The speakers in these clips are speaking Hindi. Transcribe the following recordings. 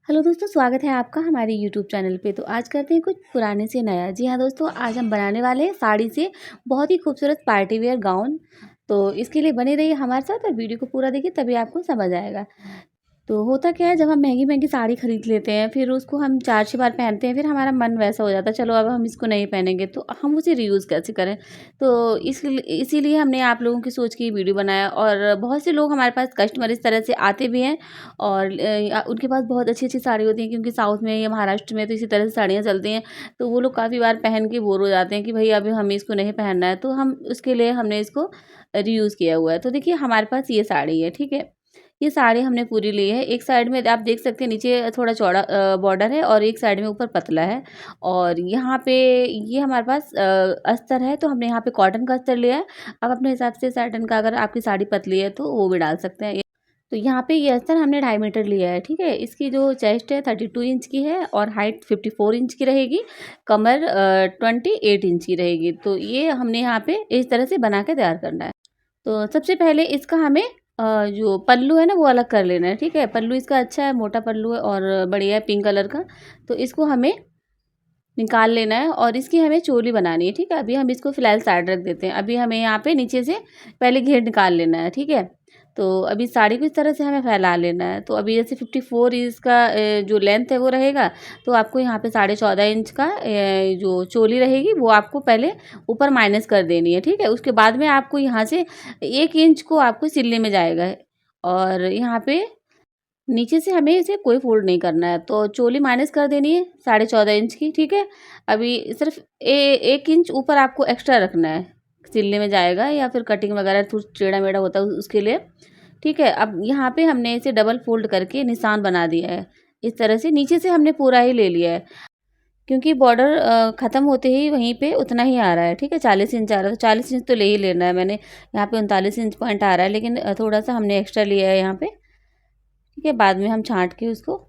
हेलो दोस्तों, स्वागत है आपका हमारे यूट्यूब चैनल पे। तो आज करते हैं कुछ पुराने से नया। जी हाँ दोस्तों, आज हम बनाने वाले हैं साड़ी से बहुत ही खूबसूरत पार्टी वेयर गाउन। तो इसके लिए बने रहिए हमारे साथ और वीडियो को पूरा देखिए, तभी आपको समझ आएगा। तो होता क्या है, जब हम महंगी-महंगी साड़ी खरीद लेते हैं, फिर उसको हम 4-6 बार पहनते हैं, फिर हमारा मन वैसा हो जाता है, चलो अब हम इसको नहीं पहनेंगे, तो हम उसे रीयूज़ कैसे करें? तो इसीलिए हमने आप लोगों की सोच के ये वीडियो बनाया। और बहुत से लोग हमारे पास कस्टमर इस तरह से आते भी हैं और उनके पास बहुत अच्छी-अच्छी साड़ी होती हैं, क्योंकि साउथ में या महाराष्ट्र में तो इसी तरह से साड़ियाँ चलती हैं। तो वो लोग काफ़ी बार पहन के बोर हो जाते हैं कि भई अभी हमें इसको नहीं पहनना है, तो हम उसके लिए हमने इसको रीयूज़ किया हुआ है। तो देखिए हमारे पास ये साड़ी है, ठीक है? ये साड़ी हमने पूरी ली है। एक साइड में आप देख सकते हैं, नीचे थोड़ा चौड़ा बॉर्डर है और एक साइड में ऊपर पतला है। और यहाँ पे ये हमारे पास अस्तर है, तो हमने यहाँ पे कॉटन का अस्तर लिया है। आप अपने हिसाब से साटन का, अगर आपकी साड़ी पतली है तो वो भी डाल सकते हैं। तो यहाँ पे ये अस्तर हमने 2.5 मीटर लिया है, ठीक है? इसकी जो चेस्ट है 32 इंच की है और हाइट 54 इंच की रहेगी। कमर 28 इंच की रहेगी। तो ये हमने यहाँ पे इस तरह से बना के तैयार करना है। तो सबसे पहले इसका हमें जो पल्लू है ना वो अलग कर लेना है, ठीक है? पल्लू इसका अच्छा है, मोटा पल्लू है और बढ़िया है, पिंक कलर का। तो इसको हमें निकाल लेना है और इसकी हमें चोली बनानी है, ठीक है? अभी हम इसको फ़िलहाल साइड रख देते हैं। अभी हमें यहाँ पे नीचे से पहले घेर निकाल लेना है, ठीक है? तो अभी साड़ी को इस तरह से हमें फैला लेना है। तो अभी जैसे 54 इसका जो लेंथ है वो रहेगा, तो आपको यहाँ पे 14.5 इंच का जो चोली रहेगी वो आपको पहले ऊपर माइनस कर देनी है, ठीक है? उसके बाद में आपको यहाँ से 1 इंच को आपको सिलने में जाएगा और यहाँ पे नीचे से हमें इसे कोई फ़ोल्ड नहीं करना है। तो चोली माइनस कर देनी है 14.5 इंच की, ठीक है? अभी सिर्फ़ 1 इंच ऊपर आपको एक्स्ट्रा रखना है, सिलने में जाएगा या फिर कटिंग वगैरह कुछ टेढ़ा-मेढ़ा होता है उसके लिए, ठीक है? अब यहाँ पे हमने इसे डबल फ़ोल्ड करके निशान बना दिया है। इस तरह से नीचे से हमने पूरा ही ले लिया है, क्योंकि बॉर्डर ख़त्म होते ही वहीं पे उतना ही आ रहा है, ठीक है? 40 इंच आ रहा है, तो 40 इंच तो ले ही लेना है। मैंने यहाँ पे 39 इंच पॉइंट आ रहा है, लेकिन थोड़ा-सा हमने एक्स्ट्रा लिया है यहाँ पे, ठीक है? बाद में हम छाँट के उसको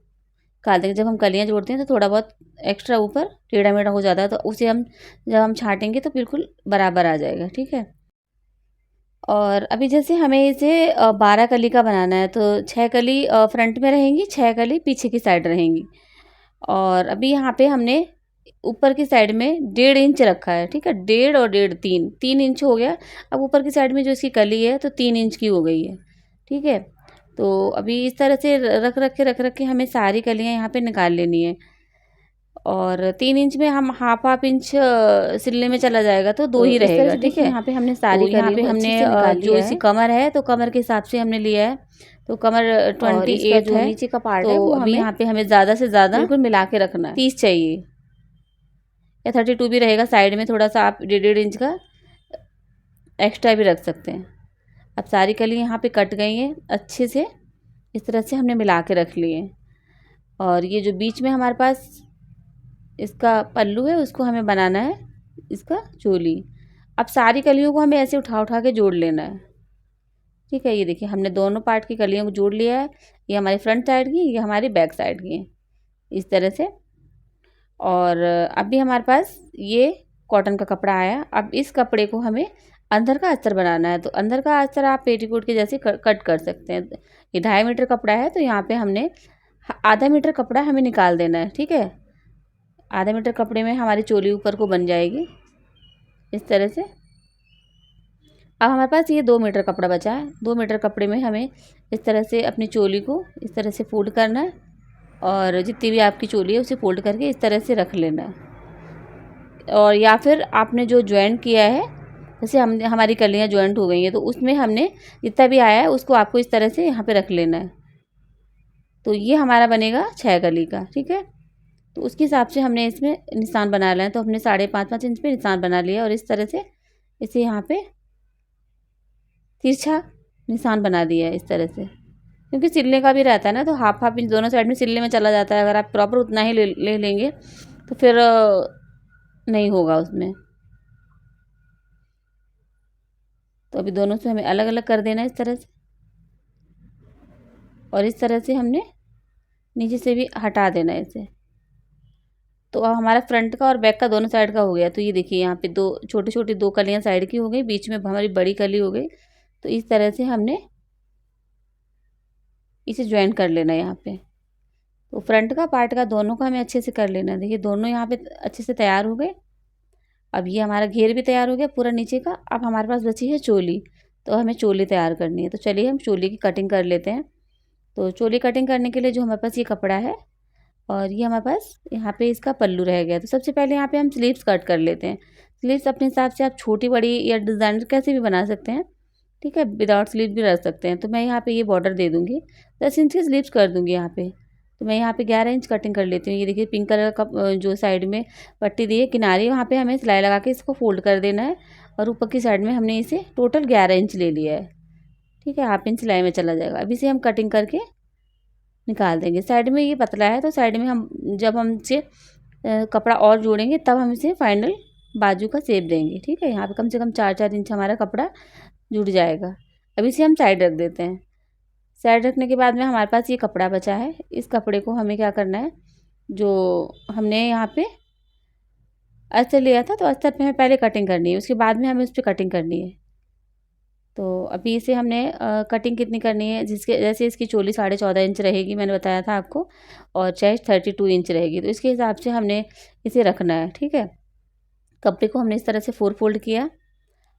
काट देंगे। जब हम कलियाँ जोड़ते हैं तो थोड़ा बहुत एक्स्ट्रा ऊपर टेढ़ा-मेढ़ा हो जाता है, तो उसे हम जब हम छाँटेंगे तो बिल्कुल बराबर आ जाएगा, ठीक है? और अभी जैसे हमें इसे 12 कली का बनाना है, तो 6 कली फ्रंट में रहेंगी, 6 कली पीछे की साइड रहेंगी। और अभी यहाँ पे हमने ऊपर की साइड में 1.5 इंच रखा है, ठीक है? 1.5 और 1.5 3 इंच हो गया। अब ऊपर की साइड में जो इसकी कली है तो 3 इंच की हो गई है, ठीक है? तो अभी इस तरह से रख के हमें सारी कलियाँ यहाँ पे निकाल लेनी है। और 3 इंच में हम हाफ इंच सिलने में चला जाएगा, तो 2 ही इस तरह रहेगा, से ठीक देखिए है? यहाँ पे हमने तो सारी यहाँ कलियों पे को अच्छे हमने से निकाल जो लिया इसकी है। कमर है तो कमर के हिसाब से हमने लिया है। तो कमर और इसका 28 जो है। नीचे का पार्ट है तो वो अभी हमें यहाँ पे हमें ज़्यादा से ज़्यादा बिल्कुल मिला के रखना है। 30 चाहिए, या 32 भी रहेगा। साइड में थोड़ा सा आप 1.5 इंच का एक्स्ट्रा भी रख सकते हैं। अब सारी कली यहाँ पे कट गई हैं अच्छे से, इस तरह से हमने मिला के रख लिए। और ये जो बीच में हमारे पास इसका पल्लू है उसको हमें बनाना है इसका चोली। अब सारी कलियों को हमें ऐसे उठा उठा के जोड़ लेना है, ठीक है? ये देखिए हमने दोनों पार्ट की कलियों को जोड़ लिया है। ये हमारी फ्रंट साइड की, ये हमारी बैक साइड की है, इस तरह से। और अभी हमारे पास ये कॉटन का कपड़ा आया। अब इस कपड़े को हमें अंदर का अस्तर बनाना है। तो अंदर का अस्तर आप पेटीकोट के जैसे कट कर सकते हैं। ये 2.5 मीटर कपड़ा है, तो यहाँ पे हमने आधा मीटर कपड़ा हमें निकाल देना है, ठीक है? आधा मीटर कपड़े में हमारी चोली ऊपर को बन जाएगी इस तरह से। अब हमारे पास ये 2 मीटर कपड़ा बचा है। 2 मीटर कपड़े में हमें इस तरह से अपनी चोली को इस तरह से फोल्ड करना है और जितनी भी आपकी चोली है उसे फोल्ड करके इस तरह से रख लेना है। और या फिर आपने जो जॉइंट किया है, जैसे हम हमारी कलियाँ जॉइंट हो गई हैं, तो उसमें हमने जितना भी आया है उसको आपको इस तरह से यहाँ पे रख लेना है। तो ये हमारा बनेगा 6 कली का, ठीक है? तो उसके हिसाब से हमने इसमें निशान बना लें। तो हमने 5.5 इंच पे निशान बना लिया और इस तरह से इसे यहाँ पे तिरछा निशान बना दिया है इस तरह से। क्योंकि सिलने का भी रहता है ना, तो हाफ इंच दोनों साइड में सिलने में चला जाता है। अगर आप प्रॉपर उतना ही ले लेंगे तो फिर नहीं होगा उसमें। तो अभी दोनों से हमें अलग अलग कर देना है इस तरह से। और इस तरह से हमने नीचे से भी हटा देना है इसे। तो अब हमारा फ्रंट का और बैक का दोनों साइड का हो गया। तो ये देखिए यहाँ पे दो छोटी छोटी 2 कलियाँ साइड की हो गई, बीच में हमारी बड़ी कली हो गई। तो इस तरह से हमने इसे ज्वाइन कर लेना है यहाँ पे। तो फ्रंट का पार्ट का दोनों का हमें अच्छे से कर लेना है। देखिए दोनों यहाँ पे अच्छे से तैयार हो गए। अब ये हमारा घेर भी तैयार हो गया पूरा नीचे का। अब हमारे पास बची है चोली, तो हमें चोली तैयार करनी है। तो चलिए हम चोली की कटिंग कर लेते हैं। तो चोली कटिंग करने के लिए जो हमारे पास ये कपड़ा है और ये हमारे पास यहाँ पे इसका पल्लू रह गया। तो सबसे पहले यहाँ पे हम स्लीव्स कट कर लेते हैं। स्लीव्स अपने हिसाब से आप छोटी बड़ी या डिज़ाइनर कैसे भी बना सकते हैं, ठीक है, विदाउट स्लीव भी रख सकते हैं। तो मैं यहाँ पे ये बॉर्डर दे दूँगी, 10 इंच की स्लीव्स कर दूँगी यहाँ पे। तो मैं यहाँ पे 11 इंच कटिंग कर लेती हूँ। ये देखिए पिंक कलर का जो साइड में पट्टी दी है किनारे, वहाँ पे हमें सिलाई लगा के इसको फोल्ड कर देना है और ऊपर की साइड में हमने इसे टोटल 11 इंच ले लिया है, ठीक है। हाफ इंच सिलाई में चला जाएगा। अब इसे हम कटिंग करके निकाल देंगे। साइड में ये पतला है तो साइड में हम जब हम इसे कपड़ा और जोड़ेंगे तब हम इसे फाइनल बाजू का शेप देंगे, ठीक है। यहाँ पे कम से कम 4-4 इंच हमारा कपड़ा जुड़ जाएगा। अब इसे हम साइड रख देते हैं। साइड रखने के बाद में हमारे पास ये कपड़ा बचा है। इस कपड़े को हमें क्या करना है, जो हमने यहाँ पे अस्तर लिया था तो अस्तर पे हमें पहले कटिंग करनी है, उसके बाद में हमें उस पर कटिंग करनी है। तो अभी इसे हमने कटिंग कितनी करनी है, जिसके जैसे इसकी चोली 14.5 इंच रहेगी, मैंने बताया था आपको, और चेस्ट 32 इंच रहेगी। तो इसके हिसाब से हमने इसे रखना है, ठीक है। कपड़े को हमने इस तरह से 4 फोल्ड किया।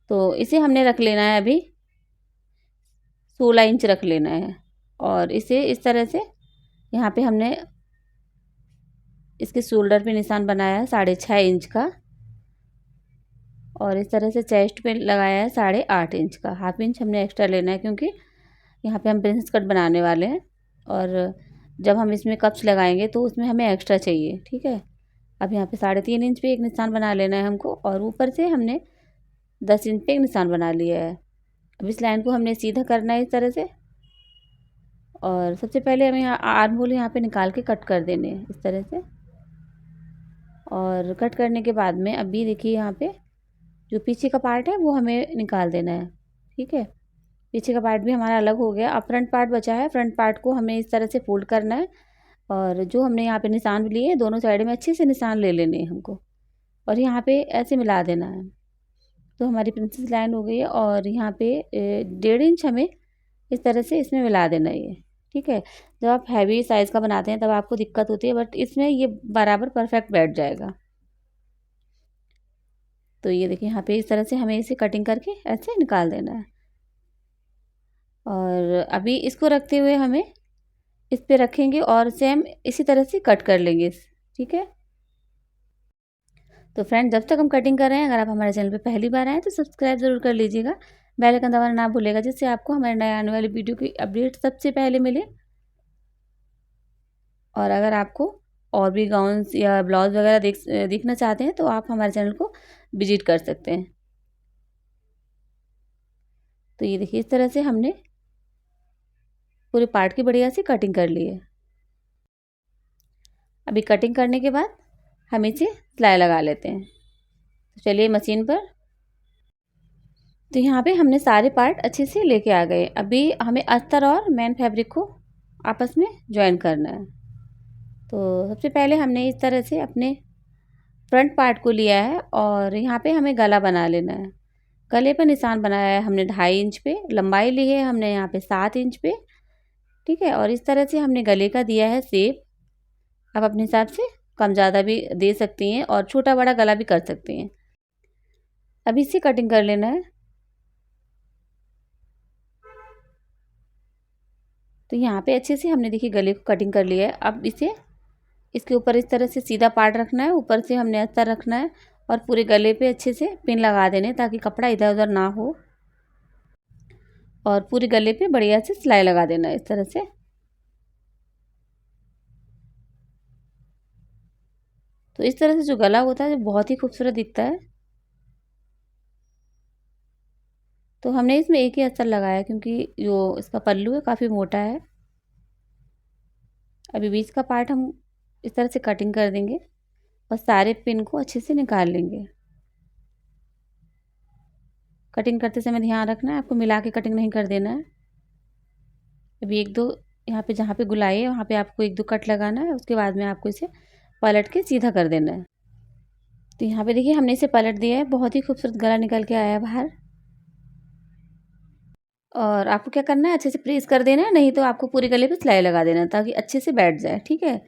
तो इसे हमने रख लेना है अभी 16 इंच रख लेना है। और इसे इस तरह से यहाँ पे हमने इसके शोल्डर पे निशान बनाया है 6.5 इंच का, और इस तरह से चेस्ट पे लगाया है 8.5 इंच का। हाफ इंच हमने एक्स्ट्रा लेना है क्योंकि यहाँ पे हम प्रिंसेस कट बनाने वाले हैं, और जब हम इसमें कप्स लगाएंगे तो उसमें हमें एक्स्ट्रा चाहिए, ठीक है। अब यहाँ पे 3.5 इंच पे एक निशान बना लेना है हमको, और ऊपर से हमने 10 इंच पे एक निशान बना लिया है। अब इस लाइन को हमने सीधा करना है इस तरह से, और सबसे पहले हमें यहाँ आर्म होल यहाँ पे निकाल के कट कर देने हैं इस तरह से। और कट करने के बाद में अभी देखिए यहाँ पे जो पीछे का पार्ट है वो हमें निकाल देना है, ठीक है। पीछे का पार्ट भी हमारा अलग हो गया। अब फ्रंट पार्ट बचा है। फ्रंट पार्ट को हमें इस तरह से फोल्ड करना है, और जो हमने यहाँ पे निशान भी लिए दोनों साइड में अच्छे से निशान ले लेने हैं हमको, और यहाँ पे ऐसे मिला देना है। तो हमारी प्रिंसेस लाइन हो गई है, और यहाँ पे 1.5 इंच हमें इस तरह से इसमें मिला देना है ये, ठीक है। जब आप हैवी साइज़ का बनाते हैं तब आपको दिक्कत होती है, बट इसमें ये बराबर परफेक्ट बैठ जाएगा। तो ये देखिए यहाँ पे इस तरह से हमें इसे कटिंग करके ऐसे निकाल देना है। और अभी इसको रखते हुए हमें इस पे रखेंगे और सेम इसी तरह से कट कर लेंगे, ठीक है। तो फ्रेंड जब तक हम कटिंग कर रहे हैं, अगर आप हमारे चैनल पे पहली बार आए तो सब्सक्राइब ज़रूर कर लीजिएगा, बेल आइकन दबाना ना भूलेगा, जिससे आपको हमारे नए आने वाली वीडियो की अपडेट सबसे पहले मिले। और अगर आपको और भी गाउन्स या ब्लाउज वगैरह देखना चाहते हैं तो आप हमारे चैनल को विजिट कर सकते हैं। तो ये देखिए इस तरह से हमने पूरे पार्ट की बढ़िया से कटिंग कर ली है। अभी कटिंग करने के बाद हम इसे सिलाई लगा लेते हैं। तो चलिए मशीन पर। तो यहाँ पे हमने सारे पार्ट अच्छे से लेके आ गए। अभी हमें अस्तर और मेन फैब्रिक को आपस में ज्वाइन करना है। तो सबसे पहले हमने इस तरह से अपने फ्रंट पार्ट को लिया है, और यहाँ पे हमें गला बना लेना है। गले पर निशान बनाया है हमने 2.5 इंच पे, लंबाई ली है हमने यहाँ पे 7 इंच पे, ठीक है। और इस तरह से हमने गले का दिया है शेप। आप अपने हिसाब से कम ज़्यादा भी दे सकती हैं और छोटा बड़ा गला भी कर सकती हैं। अब इसे कटिंग कर लेना है। तो यहाँ पे अच्छे से हमने देखिए गले को कटिंग कर लिया है। अब इसे इसके ऊपर इस तरह से सीधा पार्ट रखना है, ऊपर से हमने अस्तर रखना है, और पूरे गले पे अच्छे से पिन लगा देने ताकि कपड़ा इधर उधर ना हो, और पूरे गले पे बढ़िया से सिलाई लगा देना है इस तरह से। तो इस तरह से जो गला होता है जो बहुत ही खूबसूरत दिखता है। तो हमने इसमें एक ही अस्तर लगाया क्योंकि जो इसका पल्लू है काफ़ी मोटा है। अभी बीच का पार्ट हम इस तरह से कटिंग कर देंगे और सारे पिन को अच्छे से निकाल लेंगे। कटिंग करते समय ध्यान रखना है, आपको मिला के कटिंग नहीं कर देना है। अभी 1-2 यहाँ पे जहाँ पे गुलाई है वहाँ पे आपको 1-2 कट लगाना है, उसके बाद में आपको इसे पलट के सीधा कर देना है। तो यहाँ पे देखिए हमने इसे पलट दिया है, बहुत ही खूबसूरत गला निकल के आया है बाहर। और आपको क्या करना है, अच्छे से प्रेस कर देना है, नहीं तो आपको पूरे गले पे सिलाई लगा देना है ताकि अच्छे से बैठ जाए, ठीक है।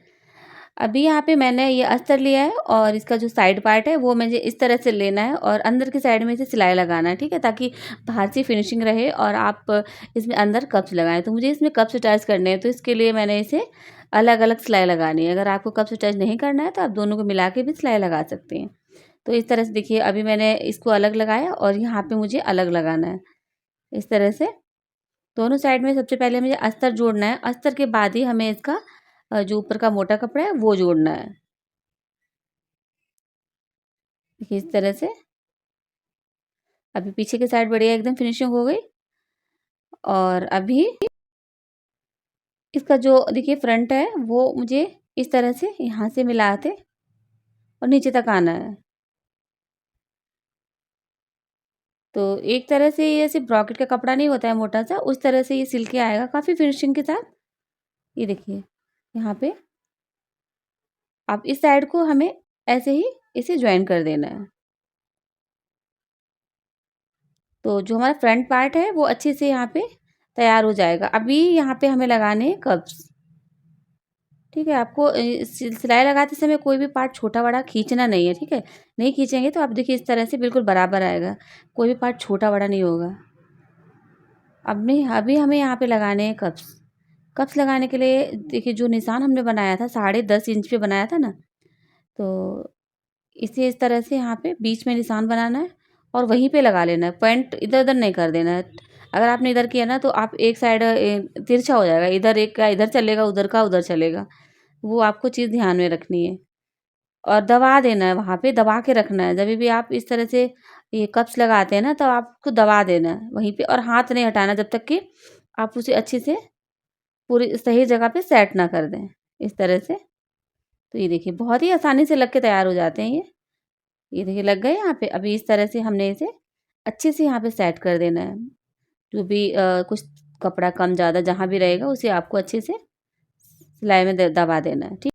अभी यहाँ पे मैंने ये अस्तर लिया है और इसका जो साइड पार्ट है वो मुझे इस तरह से लेना है और अंदर की साइड में इसे सिलाई लगाना है, ठीक है, ताकि बाहर से फिनिशिंग रहे और आप इसमें अंदर कप्स लगाएं। तो मुझे इसमें कप्स अटैच करने हैं, तो इसके लिए मैंने इसे अलग अलग सिलाई लगानी है। अगर आपको कप्स अटैच नहीं करना है तो आप दोनों को मिला के भी सिलाई लगा सकते हैं। तो इस तरह से देखिए अभी मैंने इसको अलग लगाया और यहाँ पे मुझे अलग लगाना है। इस तरह से दोनों साइड में सबसे पहले मुझे अस्तर जोड़ना है। अस्तर के बाद ही हमें इसका जो ऊपर का मोटा कपड़ा है वो जोड़ना है। देखिए इस तरह से अभी पीछे की साइड बढ़िया एकदम फिनिशिंग हो गई। और अभी इसका जो देखिए फ्रंट है वो मुझे इस तरह से यहाँ से मिला के और नीचे तक आना है। तो एक तरह से ये सिर्फ ब्रॉकेट का कपड़ा नहीं होता है मोटा सा, उस तरह से ये सिल के आएगा काफ़ी फिनिशिंग के साथ। ये देखिए यहाँ पे अब इस साइड को हमें ऐसे ही इसे ज्वाइन कर देना है। तो जो हमारा फ्रंट पार्ट है वो अच्छे से यहाँ पे तैयार हो जाएगा। अभी यहाँ पे हमें लगाने हैं कप्स, ठीक है। आपको सिलाई लगाते समय कोई भी पार्ट छोटा बड़ा खींचना नहीं है, ठीक है। नहीं खींचेंगे तो आप देखिए इस तरह से बिल्कुल बराबर आएगा, कोई भी पार्ट छोटा बड़ा नहीं होगा। अभी हमें यहाँ पे लगाने हैं कप्स। कप्स लगाने के लिए देखिए जो निशान हमने बनाया था 10.5 इंच पे बनाया था ना, तो इसे इस तरह से यहाँ पे बीच में निशान बनाना है और वहीं पे लगा लेना है। पॉइंट इधर उधर नहीं कर देना है। अगर आपने इधर किया ना तो आप एक साइड तिरछा हो जाएगा, इधर एक का इधर चलेगा, उधर का उधर चलेगा। वो आपको चीज़ ध्यान में रखनी है और दबा देना है, वहाँ पे दबा के रखना है। जब भी आप इस तरह से ये कप्स लगाते हैं ना तो आपको दबा देना है वहीं पे और हाथ नहीं हटाना जब तक कि आप उसे अच्छे से पूरी सही जगह पे सेट ना कर दें इस तरह से। तो ये देखिए बहुत ही आसानी से लग के तैयार हो जाते हैं ये देखिए लग गए यहाँ पे। अभी इस तरह से हमने इसे अच्छे से यहाँ पे सेट कर देना है। जो भी कुछ कपड़ा कम ज़्यादा जहाँ भी रहेगा उसे आपको अच्छे से सिलाई में दबा देना है, ठीक।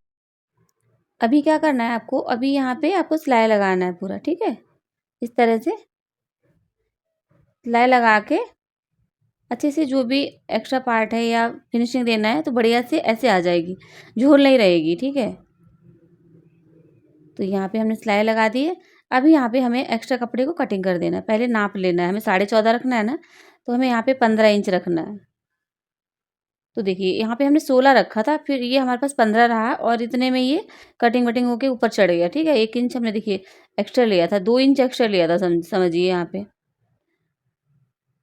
अभी क्या करना है आपको, अभी यहाँ पे आपको सिलाई लगाना है पूरा, ठीक है। इस तरह से सिलाई लगा के अच्छे से जो भी एक्स्ट्रा पार्ट है या फिनिशिंग देना है तो बढ़िया से ऐसे आ जाएगी, झूल नहीं रहेगी, ठीक है। तो यहाँ पे हमने सिलाई लगा दी है। अभी यहाँ पे हमें एक्स्ट्रा कपड़े को कटिंग कर देना है। पहले नाप लेना है, हमें 14.5 रखना है ना, तो हमें यहाँ पे 15 इंच रखना है। तो देखिए यहाँ पे हमने 16 रखा था, फिर ये हमारे पास 15 रहा और इतने में ये कटिंग वटिंग होके ऊपर चढ़ गया, ठीक है। 1 इंच हमने देखिए एक्स्ट्रा लिया था, 2 इंच एक्स्ट्रा लिया था, समझिए यहाँ पे।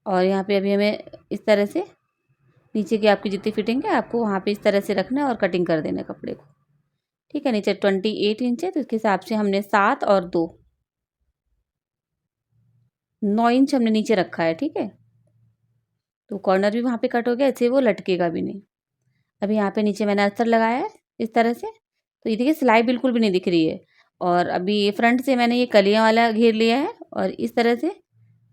और यहाँ पे अभी हमें इस तरह से नीचे की आपकी जितनी फिटिंग है आपको वहाँ पे इस तरह से रखना है और कटिंग कर देना है कपड़े को, ठीक है। नीचे 28 इंच है तो इसके हिसाब से हमने 7 और 2 9 इंच हमने नीचे रखा है, ठीक है। तो कॉर्नर भी वहाँ पे कट हो गया, इससे वो लटकेगा भी नहीं। अभी यहाँ पे नीचे मैंने अस्तर लगाया है इस तरह से। तो ये देखिए सिलाई बिल्कुल भी नहीं दिख रही है। और अभी ये फ्रंट से मैंने ये कलियाँ वाला घेर लिया है और इस तरह से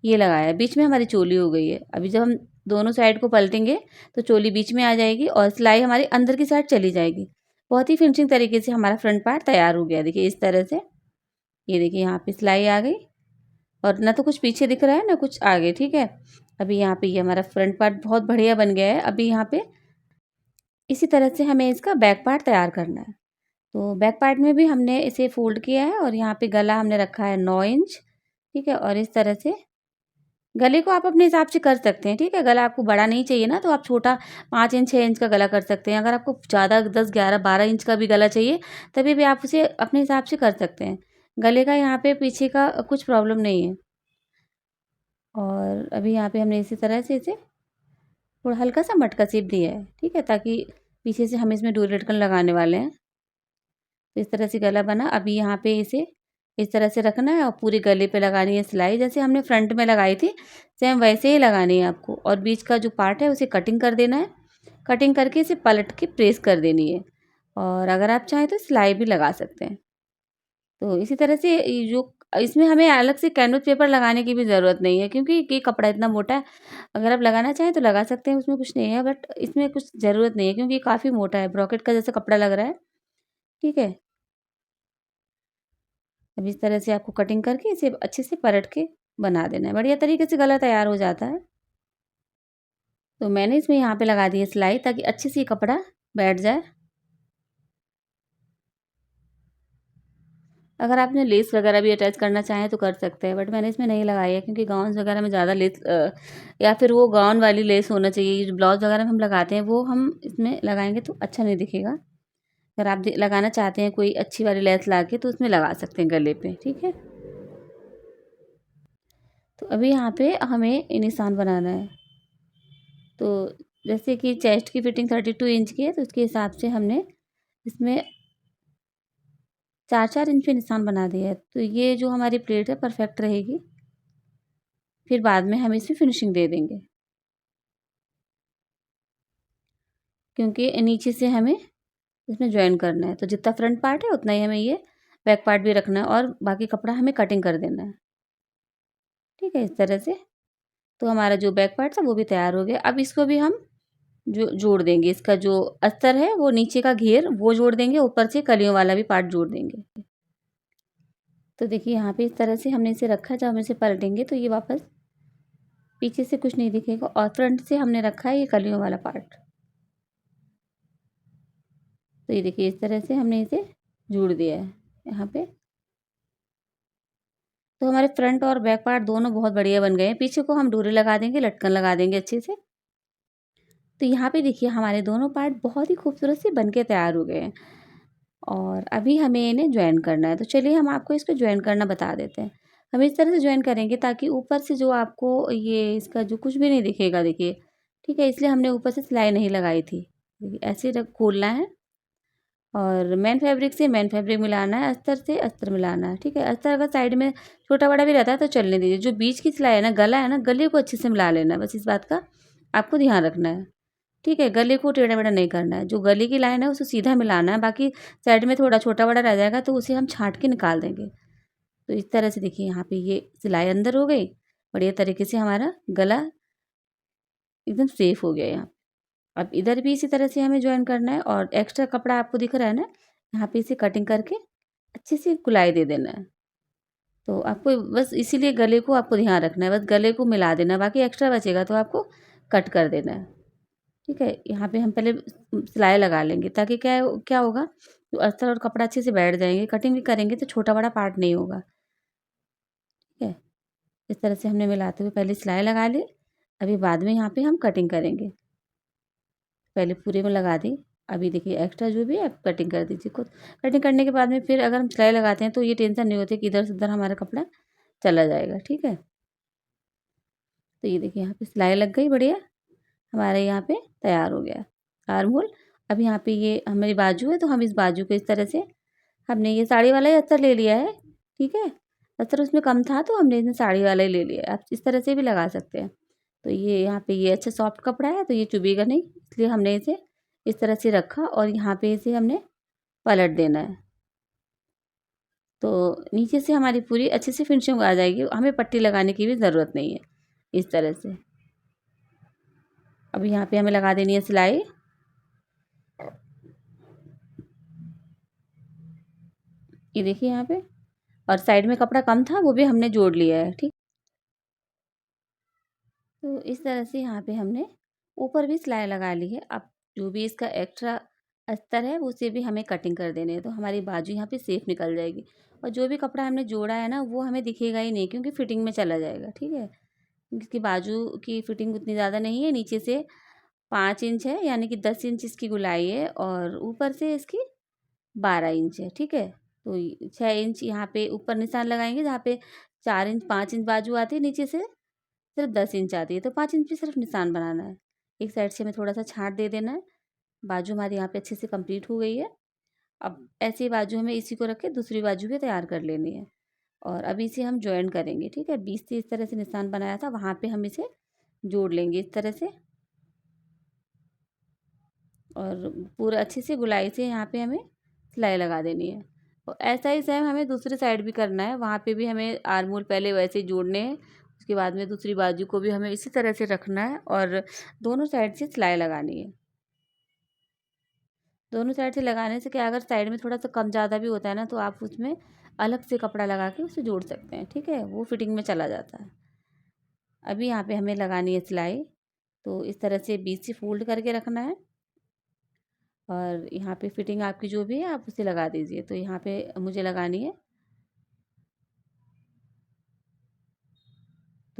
ये लगाया है। बीच में हमारी चोली हो गई है। अभी जब हम दोनों साइड को पलटेंगे तो चोली बीच में आ जाएगी और सिलाई हमारी अंदर की साइड चली जाएगी। बहुत ही फिनिशिंग तरीके से हमारा फ्रंट पार्ट तैयार हो गया। देखिए इस तरह से, ये देखिए यहाँ पे सिलाई आ गई और ना तो कुछ पीछे दिख रहा है ना कुछ आगे, ठीक है। अभी यहाँ पे ये हमारा फ्रंट पार्ट बहुत बढ़िया बन गया है। अभी यहाँ पे इसी तरह से हमें इसका बैक पार्ट तैयार करना है। तो बैक पार्ट में भी हमने इसे फोल्ड किया है और यहाँ पे गला हमने रखा है 9 इंच, ठीक है। और इस तरह से गले को आप अपने हिसाब से कर सकते हैं, ठीक है। गला आपको बड़ा नहीं चाहिए ना तो आप छोटा 5 इंच 6 इंच का गला कर सकते हैं। अगर आपको ज़्यादा 10 11 12 इंच का भी गला चाहिए तभी भी आप उसे अपने हिसाब से कर सकते हैं। गले का यहाँ पे पीछे का कुछ प्रॉब्लम नहीं है। और अभी यहाँ पे हमने इसी तरह से इसे थोड़ा हल्का सा मटका शेप दिया है, ठीक है, ताकि पीछे से हम इसमें डोरी लटकन लगाने वाले हैं। तो इस तरह से गला बना। अभी यहाँ पे इसे इस तरह से रखना है और पूरे गले पे लगानी है सिलाई, जैसे हमने फ्रंट में लगाई थी सेम वैसे ही लगानी है आपको। और बीच का जो पार्ट है उसे कटिंग कर देना है। कटिंग करके इसे पलट के प्रेस कर देनी है और अगर आप चाहें तो सिलाई भी लगा सकते हैं। तो इसी तरह से जो इसमें हमें अलग से कैनवस पेपर लगाने की भी ज़रूरत नहीं है क्योंकि ये कपड़ा इतना मोटा है। अगर आप लगाना चाहें तो लगा सकते हैं, उसमें कुछ नहीं है, बट इसमें कुछ ज़रूरत नहीं है क्योंकि ये काफ़ी मोटा है, ब्रॉकेट का जैसा कपड़ा लग रहा है, ठीक है। अब इस तरह से आपको कटिंग करके इसे अच्छे से पलट के बना देना है। बढ़िया तरीके से गला तैयार हो जाता है। तो मैंने इसमें यहाँ पे लगा दी है सिलाई ताकि अच्छे से ये कपड़ा बैठ जाए। अगर आपने लेस वगैरह भी अटैच करना चाहें तो कर सकते हैं, बट मैंने इसमें नहीं लगाई है क्योंकि गाउन वगैरह में ज़्यादा लेस या फिर वो गाउन वाली लेस होना चाहिए। जो ब्लाउज वगैरह में हम लगाते हैं वो हम इसमें लगाएंगे तो अच्छा नहीं दिखेगा। अगर आप लगाना चाहते हैं कोई अच्छी वाली लेस ला के तो उसमें लगा सकते हैं गले पे, ठीक है। तो अभी यहाँ पे हमें ये निशान बनाना है। तो जैसे कि चेस्ट की फिटिंग 32 इंच की है तो उसके हिसाब से हमने इसमें 4-4 इंच पे निशान बना दिया है। तो ये जो हमारी प्लेट है परफेक्ट रहेगी। फिर बाद में हम इसमें फिनिशिंग दे देंगे, क्योंकि नीचे से हमें इसमें ज्वाइन करना है। तो जितना फ्रंट पार्ट है उतना ही हमें ये बैक पार्ट भी रखना है और बाकी कपड़ा हमें कटिंग कर देना है, ठीक है, इस तरह से। तो हमारा जो बैक पार्ट था वो भी तैयार हो गया। अब इसको भी हम जो जोड़ देंगे, इसका जो अस्तर है वो नीचे का घेर वो जोड़ देंगे, ऊपर से कलियों वाला भी पार्ट जोड़ देंगे। तो देखिए यहाँ पे इस तरह से हमने इसे रखा। जब हम इसे पलटेंगे तो ये वापस पीछे से कुछ नहीं दिखेगा और फ्रंट से हमने रखा है ये कलियों वाला पार्ट। तो ये देखिए इस तरह से हमने इसे जोड़ दिया है यहाँ पे। तो हमारे फ्रंट और बैक पार्ट दोनों बहुत बढ़िया बन गए हैं। पीछे को हम डोरी लगा देंगे, लटकन लगा देंगे अच्छे से। तो यहाँ पे देखिए हमारे दोनों पार्ट बहुत ही खूबसूरत से बन के तैयार हो गए हैं और अभी हमें इन्हें ज्वाइन करना है। तो चलिए हम आपको इसको ज्वाइन करना बता देते हैं। हम इस तरह से ज्वाइन करेंगे ताकि ऊपर से जो आपको ये इसका जो कुछ भी नहीं दिखेगा, देखिए, ठीक है। इसलिए हमने ऊपर से सिलाई नहीं लगाई थी। देखिए ऐसे खोलना है और मेन फैब्रिक से मेन फैब्रिक मिलाना है, अस्तर से अस्तर मिलाना है, ठीक है। अस्तर अगर साइड में छोटा बड़ा भी रहता है तो चलने दीजिए। जो बीच की सिलाई है ना, गला है ना, गले को अच्छे से मिला लेना है। बस इस बात का आपको ध्यान रखना है, ठीक है। गले को टेढ़ा मेढ़ा नहीं करना है। जो गले की लाइन है उसे सीधा मिलाना है। बाकी साइड में थोड़ा छोटा बड़ा रह जाएगा तो उसे हम छाँट के निकाल देंगे। तो इस तरह से देखिए यहाँ पे ये सिलाई अंदर हो गई। बढ़िया तरीके से हमारा गला एकदम सेफ हो गया यहाँ। अब इधर भी इसी तरह से हमें ज्वाइन करना है और एक्स्ट्रा कपड़ा आपको दिख रहा है ना, यहाँ पे इसे कटिंग करके अच्छे से गुलाई दे देना है। तो आपको बस इसीलिए गले को आपको ध्यान रखना है, बस गले को मिला देना है। बाकी एक्स्ट्रा बचेगा तो आपको कट कर देना है, ठीक है। यहाँ पे हम पहले सिलाई लगा लेंगे ताकि क्या क्या होगा, तो अस्तर और कपड़ा अच्छे से बैठ जाएंगे। कटिंग भी करेंगे तो छोटा बड़ा पार्ट नहीं होगा, ठीक है। इस तरह से हमने मिलाते हुए पहले सिलाई लगा ली। अभी बाद में यहाँ पे हम कटिंग करेंगे। पहले पूरे में लगा दी। अभी देखिए एक्स्ट्रा जो भी है आप कटिंग कर दीजिए खुद। कटिंग करने के बाद में फिर अगर हम सिलाई लगाते हैं तो ये टेंशन नहीं होती कि इधर से उधर हमारा कपड़ा चला जाएगा, ठीक है। तो ये देखिए यहाँ पे सिलाई लग गई बढ़िया, हमारे यहाँ पे तैयार हो गया आर्म होल। अब यहाँ पे ये हमारी बाजू है तो हम इस बाजू को इस तरह से, हमने ये साड़ी वाला ही अस्तर ले लिया है, ठीक है। अस्तर उसमें कम था तो हमने इसमें साड़ी वाला ही ले लिया है। आप इस तरह से भी लगा सकते हैं। तो ये यहाँ पे ये अच्छा सॉफ्ट कपड़ा है तो ये चुभेगा नहीं, इसलिए हमने इसे इस तरह से रखा और यहाँ पे इसे हमने पलट देना है। तो नीचे से हमारी पूरी अच्छे से फिनिशिंग आ जाएगी, हमें पट्टी लगाने की भी ज़रूरत नहीं है। इस तरह से अब यहाँ पे हमें लगा देनी है सिलाई। ये देखिए यहाँ पे, और साइड में कपड़ा कम था वो भी हमने जोड़ लिया है, ठीक। तो इस तरह से यहाँ पे हमने ऊपर भी सिलाई लगा ली है। अब जो भी इसका एक्स्ट्रा अस्तर है उसे भी हमें कटिंग कर देने हैं तो हमारी बाजू यहाँ पे सेफ निकल जाएगी। और जो भी कपड़ा हमने जोड़ा है ना वो हमें दिखेगा ही नहीं क्योंकि फिटिंग में चला जाएगा, ठीक है। इसकी बाजू की फिटिंग उतनी ज़्यादा नहीं है, नीचे से 5 इंच है यानी कि 10 इंच इसकी गुलाई है और ऊपर से इसकी 12 इंच है, ठीक है। तो 6 इंच यहाँ पे ऊपर निशान लगाएंगे जहाँ पे 4 इंच 5 इंच बाजू आती है, नीचे से सिर्फ 10 इंच आती है। तो 5 इंच पे सिर्फ निशान बनाना है। एक साइड से हमें थोड़ा सा छाँट दे देना है। बाजू हमारी यहाँ पे अच्छे से कंप्लीट हो गई है। अब ऐसी बाजू हमें इसी को रख के दूसरी बाजू भी तैयार कर लेनी है और अभी इसे हम जॉइन करेंगे, ठीक है। बीच से इस तरह से निशान बनाया था वहाँ पे हम इसे जोड़ लेंगे इस तरह से और पूरा अच्छे से गुलाई से यहाँ पे हमें सिलाई लगा देनी है। और ऐसा ही सेम हमें दूसरी साइड भी करना है, वहाँ पे भी हमें आर्म होल पहले वैसे ही जोड़ने हैं। उसके बाद में दूसरी बाजू को भी हमें इसी तरह से रखना है और दोनों साइड से सिलाई लगानी है। दोनों साइड से लगाने से क्या, अगर साइड में थोड़ा सा कम ज़्यादा भी होता है ना तो आप उसमें अलग से कपड़ा लगा के उसे जोड़ सकते हैं, ठीक है। वो फिटिंग में चला जाता है। अभी यहाँ पे हमें लगानी है सिलाई। तो इस तरह से बीच से फोल्ड करके रखना है और यहाँ पे फिटिंग आपकी जो भी है आप उसे लगा दीजिए। तो यहाँ पे मुझे लगानी है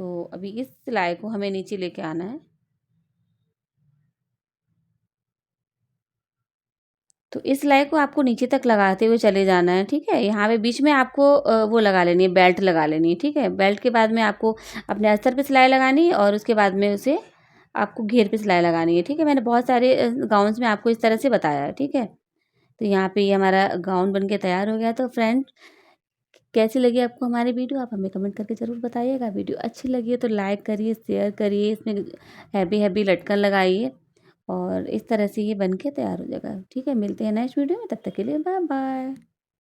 तो अभी इस सिलाई को हमें नीचे लेके आना है। तो इस सिलाई को आपको नीचे तक लगाते हुए चले जाना है, ठीक है। यहाँ पे बीच में आपको वो लगा लेनी है, बेल्ट लगा लेनी है, ठीक है। बेल्ट के बाद में आपको अपने अस्तर पे सिलाई लगानी है और उसके बाद में उसे आपको घेर पे सिलाई लगानी है, ठीक है। मैंने बहुत सारे गाउन्स में आपको इस तरह से बताया है, ठीक है। तो यहाँ पे ये हमारा गाउन बन के तैयार हो गया। तो फ्रेंड, कैसी लगी आपको हमारी वीडियो, आप हमें कमेंट करके ज़रूर बताइएगा। वीडियो अच्छी लगी है तो लाइक करिए, शेयर करिए, इसमें हैवी हैवी लटकन लगाइए और इस तरह से ये बन के तैयार हो जाएगा, ठीक है। मिलते हैं नेक्स्ट वीडियो में, तब तक के लिए बाय बाय।